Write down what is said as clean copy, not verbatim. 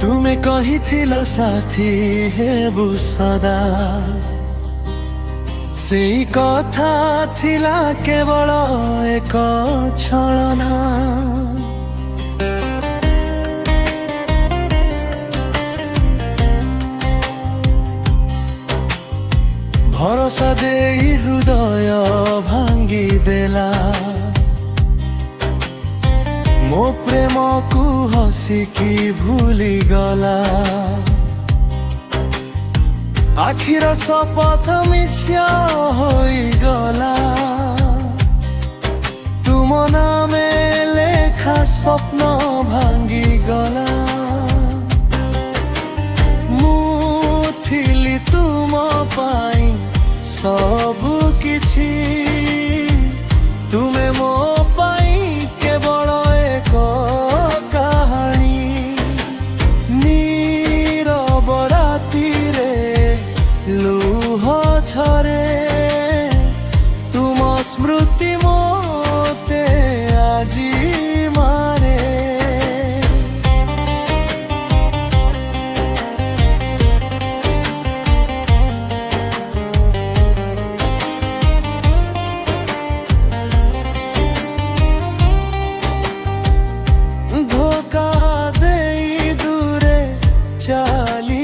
तुमे कहिथिल साथी हेबु सदा, सेई कथा थिला केवल एक छलना। भरोसा देई हृदय भांगी देला, मो प्रेम को हसिकी भूली गला। आखिर शपथ मिथ्या होई गला, तुम नामे लेखा स्वप्न भांगी गला। मु थिली तुम पाई सबु किछि, तुमे मो पाई केवल एक कहानी। नीरव रातिरे लुह झरे, तुम स्मृति मोते आजी मारे। धोखा देई दूरे चाली